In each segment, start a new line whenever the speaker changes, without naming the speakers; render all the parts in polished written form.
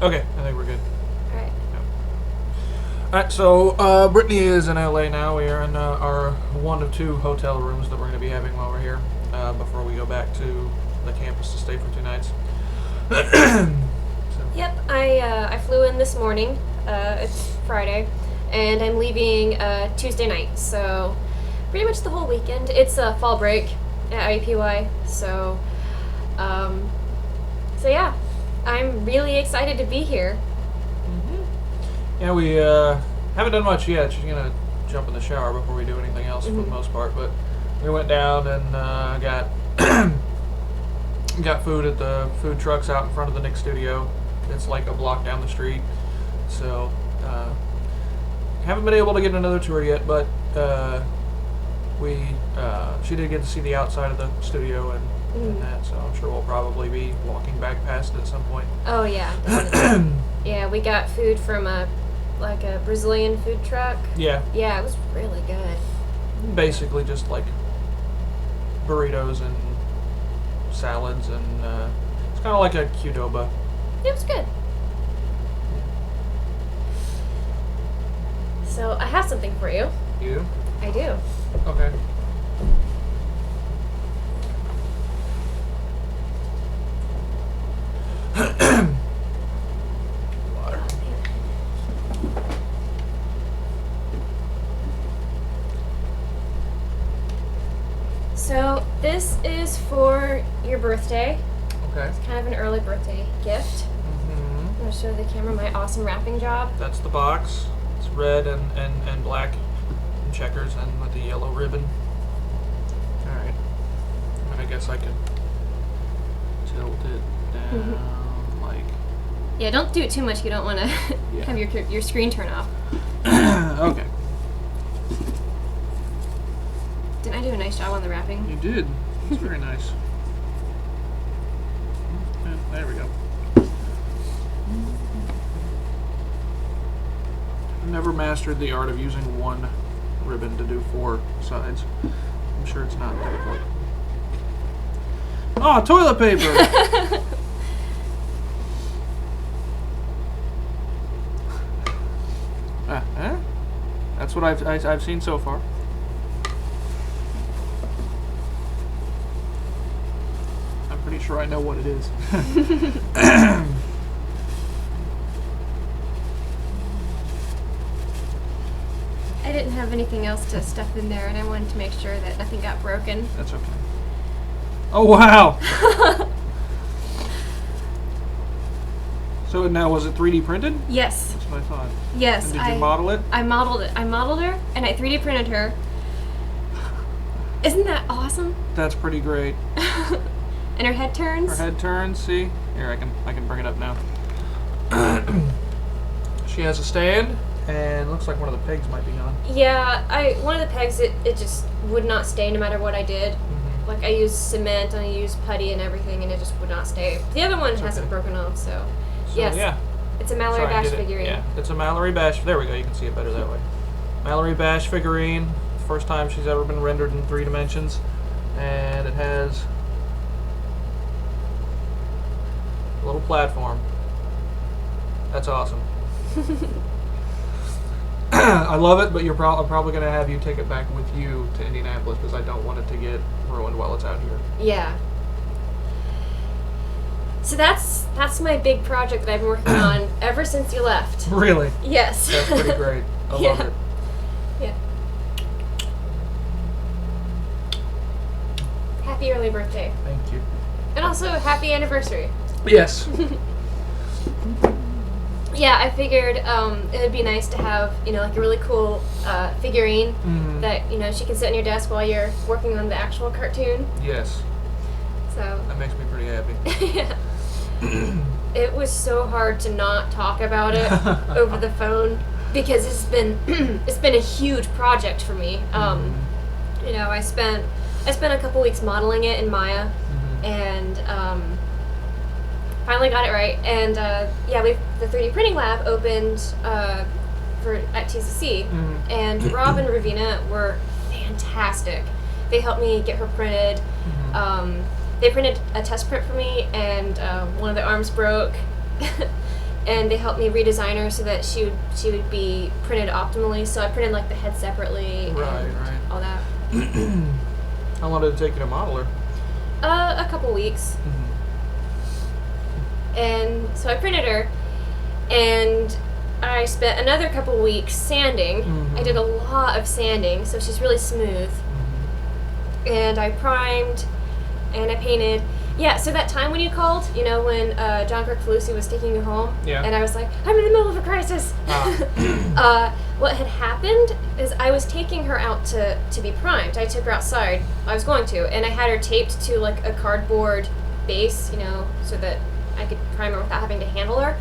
Okay, I think we're good.
All right.
Alright, so Brittany is in LA now. We are in our one of two hotel rooms that we're going to be having while we're here before we go back to the campus to stay for 2 nights.
Yep, I flew in this morning. It's Friday, and I'm leaving Tuesday night. So pretty much the whole weekend. It's a fall break at IUPUI, so yeah, I'm really excited to be here.
Yeah, we haven't done much yet. She's going to jump in the shower before we do anything else for the most part, but we went down and got got food at the food trucks out in front of the Nick studio. It's like a block down the street, so haven't been able to get another tour yet, but she did get to see the outside of the studio and that, so I'm sure we'll probably be walking back past it at some point.
Oh yeah, definitely. Yeah, we got food from a Brazilian food truck.
Yeah.
Yeah, it was really good.
Basically just like burritos and salads, and it's kind of like a Qdoba.
It was good. So I have something for you.
You?
I do.
Okay. Water.
So this is for your birthday.
Okay.
It's kind of an early birthday gift. I'm going to show the camera my awesome wrapping job.
That's the box. It's red and black and checkers and with the yellow ribbon. Alright. And I guess I could tilt it down like...
Yeah, don't do it too much. You don't want to have your screen turn off.
Okay.
Didn't I do a nice job on the wrapping?
You did. It's very nice. Yeah, there we go. I've never mastered the art of using one ribbon to do 4 sides. I'm sure it's not difficult. Oh, toilet paper! That's what I've seen so far. I'm pretty sure I know what it is.
I didn't have anything else to stuff in there, and I wanted to make sure that nothing got broken.
That's okay. Oh, wow! So now, was it 3D printed?
Yes.
That's what I thought.
Yes.
And did you model it?
I modeled it. I modeled her, and I 3D printed her. Isn't that awesome?
That's pretty great.
And her head turns.
Her head turns, see? Here, I can bring it up now. She has a stand, and looks like one of the pegs might be on.
Yeah, one of the pegs, it just would not stay no matter what I did. Like, I used cement, and I used putty and everything, and it just would not stay. The other one hasn't broken off, so yes.
Yeah.
It's a Mallory Bash figurine.
Yeah, it's a Mallory Bash. There we go, you can see it better that way. Mallory Bash figurine. First time she's ever been rendered in 3 dimensions. And it has a little platform. That's awesome. I love it, but I'm probably going to have you take it back with you to Indianapolis because I don't want it to get ruined while it's out here.
Yeah. So that's my big project that I've been working on ever since you left.
Really?
Yes.
That's pretty great. I love it.
Yeah. Happy early birthday.
Thank you.
And also happy anniversary.
Yes.
Yeah, I figured it would be nice to have, like a really cool figurine that, she can sit on your desk while you're working on the actual cartoon.
Yes.
So.
That makes me pretty happy.
Yeah. It was so hard to not talk about it over the phone because it's been a huge project for me. I spent a couple weeks modeling it in Maya, and finally got it right. And the 3D printing lab opened at TCC, and Rob and Ravina were fantastic. They helped me get her printed. They printed a test print for me, and one of the arms broke. and they helped me redesign her so that she would be printed optimally. So I printed like the head separately,
Right.
all that.
How long did it take you to model her?
A couple weeks. And so I printed her, and I spent another couple weeks sanding. I did a lot of sanding, so she's really smooth. And I primed, and I painted. Yeah, so that time when you called, when John Kirkfalusi was taking you home, and I was like, I'm in the middle of a crisis. What had happened is I was taking her out to be primed. I took her outside. I was going to, and I had her taped to like a cardboard base, so that I could prime her without having to handle her.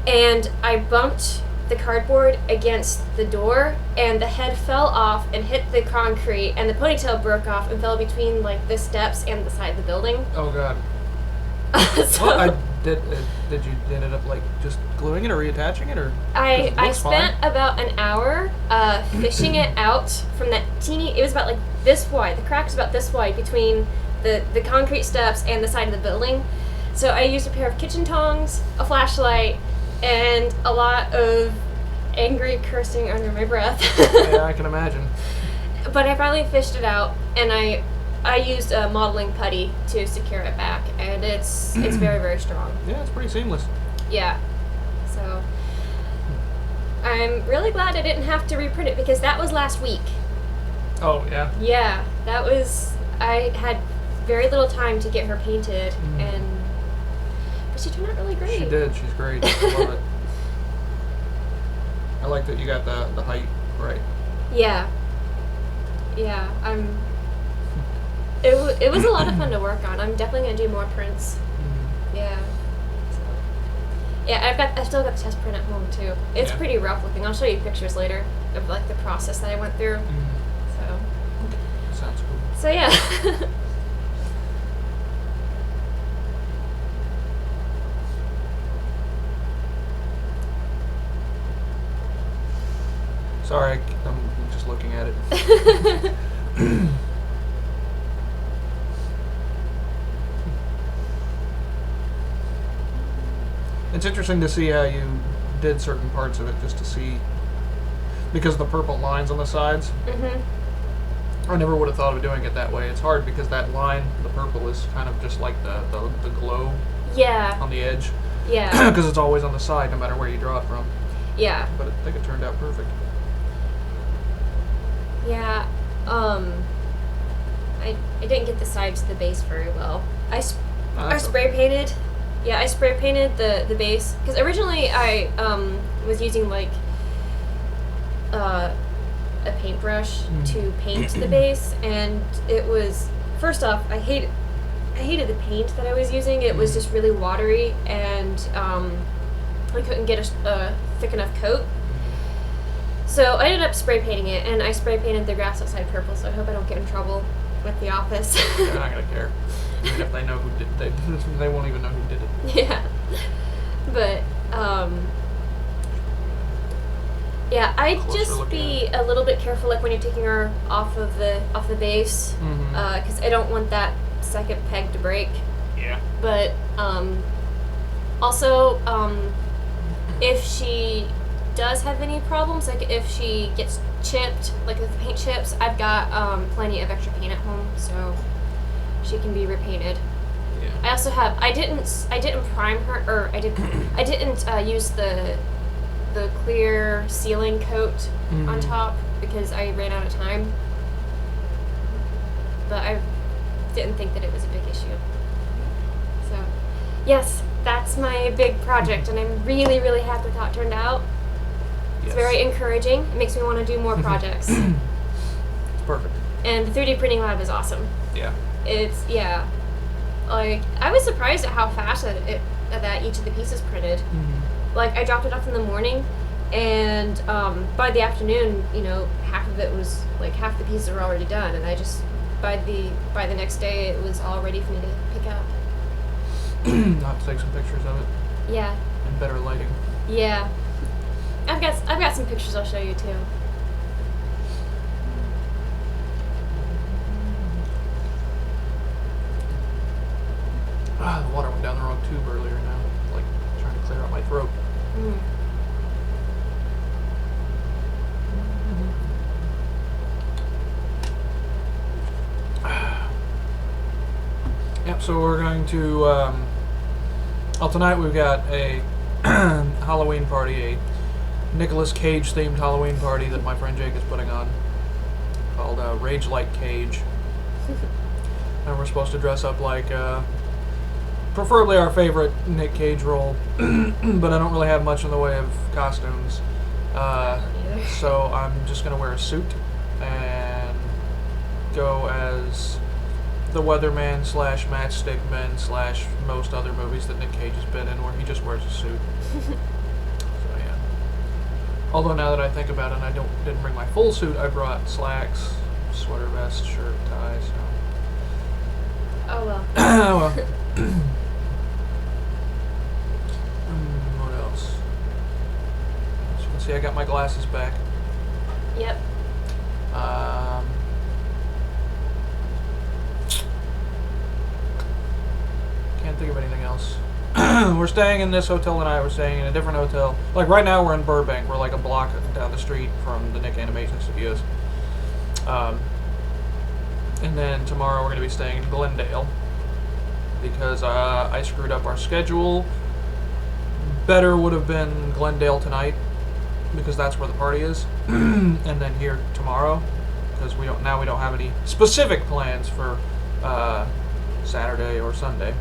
And I bumped the cardboard against the door, and the head fell off and hit the concrete, and the ponytail broke off and fell between like the steps and the side of the building.
Oh God.
So
well, did you ended up like just gluing it or reattaching it, or?
I spent about an hour fishing it out from that teeny. It was about like this wide. The crack was about this wide between the concrete steps and the side of the building. So I used a pair of kitchen tongs, a flashlight, and a lot of angry cursing under my breath.
Yeah, I can imagine.
But I finally fished it out, and I used a modeling putty to secure it back, and it's very, very strong.
Yeah, it's pretty seamless.
Yeah. So I'm really glad I didn't have to reprint it, because that was last week.
Oh, yeah?
Yeah, that was... I had very little time to get her painted, but she turned out really great.
She did. She's great. I love it. I like that you got the height right.
Yeah. Yeah, It was a lot of fun to work on. I'm definitely gonna do more prints. Yeah. So, yeah, I still got the test print at home too. It's pretty rough looking. I'll show you pictures later of like the process that I went through. So.
Sounds cool.
So yeah.
Sorry, I'm just looking at it. It's interesting to see how you did certain parts of it, just to see, because of the purple lines on the sides. I never would have thought of doing it that way. It's hard because that line, the purple, is kind of just like the glow on the edge.
Yeah.
Because it's always on the side no matter where you draw it from.
Yeah.
But I think it turned out perfect.
Yeah. I didn't get the sides of the base very well. I spray painted. Yeah, I spray painted the base, because originally I was using like a paintbrush to paint the base, and it was, first off, I hated the paint that I was using. It was just really watery, and I couldn't get a thick enough coat. So I ended up spray painting it, and I spray painted the grass outside purple, so I hope I don't get in trouble with the office.
They're not going to care. Even if they know who did it, they won't even know who did it.
Yeah. But, yeah, I'd just be a little bit careful, like when you're taking her off the base, because I don't want that second peg to break.
Yeah.
But, also, if she does have any problems, like if she gets chipped, like with paint chips, I've got plenty of extra paint at home, so she can be repainted.
Yeah.
I also have, I didn't prime her, or I didn't use the clear sealing coat on top, because I ran out of time. But I didn't think that it was a big issue. So, yes, that's my big project, and I'm really, really happy with how it turned out. It's very encouraging. It makes me want to do more projects.
It's perfect.
And the 3D printing lab is awesome.
Yeah.
It's, like, I was surprised at how fast that each of the pieces printed. Like, I dropped it off in the morning, and by the afternoon, half of it was, like, half the pieces were already done, and I just, by the next day, it was all ready for me to pick up.
I'll have to take some pictures of it.
Yeah.
And better lighting.
Yeah. I've got some pictures I'll show you too.
The water went down the wrong tube earlier now. Like trying to clear out my throat. so we're going to, well, tonight we've got a Halloween party, a Nicolas Cage themed Halloween party that my friend Jake is putting on, called Rage Like Cage. And we're supposed to dress up like, preferably our favorite Nick Cage role, but I don't really have much in the way of costumes. So I'm just going to wear a suit and go as the Weatherman / Matchstick Men / most other movies that Nick Cage has been in where he just wears a suit. So yeah. Although now that I think about it, I didn't bring my full suit. I brought slacks, sweater vest, shirt, tie, so.
Oh well.
Oh well. What else? As you can see, I got my glasses back.
Yep.
Can't think of anything else. We're staying in this hotel tonight. We're staying in a different hotel. Like right now, we're in Burbank. We're like a block down the street from the Nick Animation Studios. And then tomorrow we're going to be staying in Glendale because I screwed up our schedule. Better would have been Glendale tonight because that's where the party is, and then here tomorrow because we don't have any specific plans for Saturday or Sunday.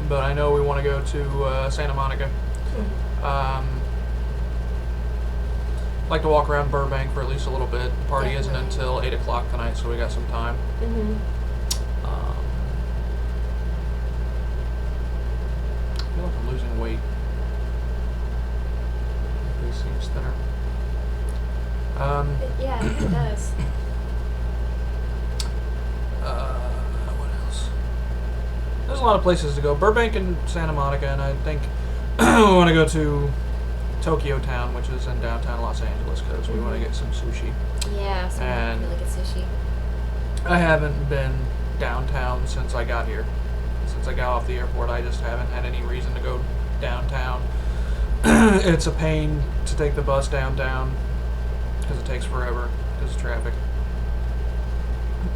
But I know we want to go to Santa Monica. Like to walk around Burbank for at least a little bit. The party isn't until 8 o'clock tonight, so we got some time. I feel like I'm losing weight. It seems thinner.
Yeah, it does.
What else? There's a lot of places to go. Burbank and Santa Monica, and I think we want to go to Tokyo Town, which is in downtown Los Angeles, because we want to get some sushi.
Yeah, some really good sushi.
I haven't been downtown since I got here. Since I got off the airport, I just haven't had any reason to go downtown. It's a pain to take the bus downtown because it takes forever because of traffic.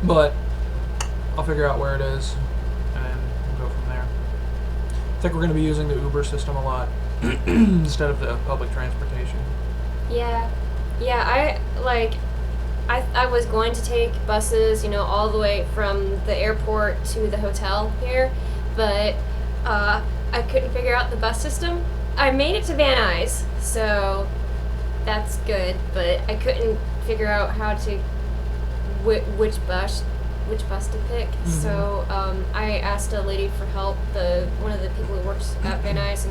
But I'll figure out where it is and we'll go from there. I think we're going to be using the Uber system a lot instead of the public transportation.
Yeah, I was going to take buses, all the way from the airport to the hotel here, but I couldn't figure out the bus system. I made it to Van Nuys, so that's good, but I couldn't figure out how to which bus to pick. So I asked a lady for help, one of the people who works at Van Nuys,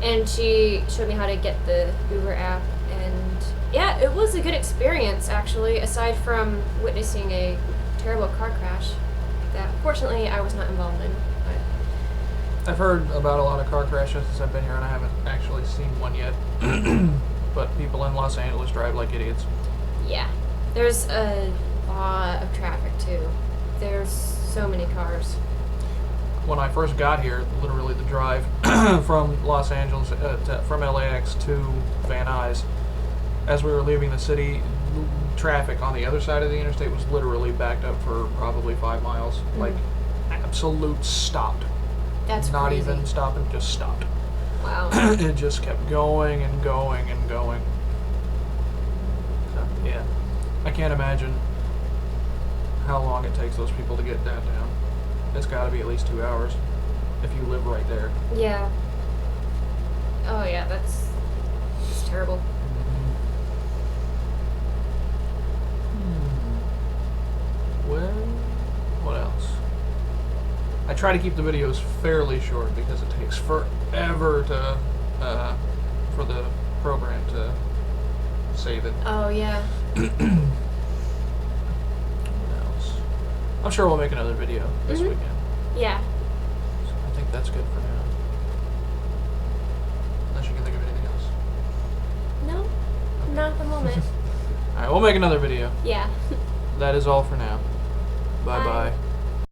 and she showed me how to get the Uber app, and yeah, it was a good experience actually, aside from witnessing a terrible car crash that fortunately I was not involved in. But
I've heard about a lot of car crashes since I've been here, and I haven't actually seen one yet. But people in Los Angeles drive like idiots. Yeah.
There's a lot of traffic too. There's so many cars.
When I first got here, literally the drive from Los Angeles, from LAX to Van Nuys, as we were leaving the city, traffic on the other side of the interstate was literally backed up for probably 5 miles. Like, absolute stopped.
That's
not
crazy.
Even stopping, just stopped.
Wow.
It just kept going and going and going. So, yeah. I can't imagine how long it takes those people to get downtown. It's got to be at least 2 hours if you live right there.
Yeah. Oh yeah, it's terrible.
Well, what else? I try to keep the videos fairly short because it takes forever to for the program to save it.
Oh yeah.
What else? I'm sure we'll make another video this weekend.
Yeah.
So I think that's good for now. Unless you can think of anything else.
No,
Okay.
not at the moment.
Alright, we'll make another video.
Yeah.
That is all for now. Bye-bye.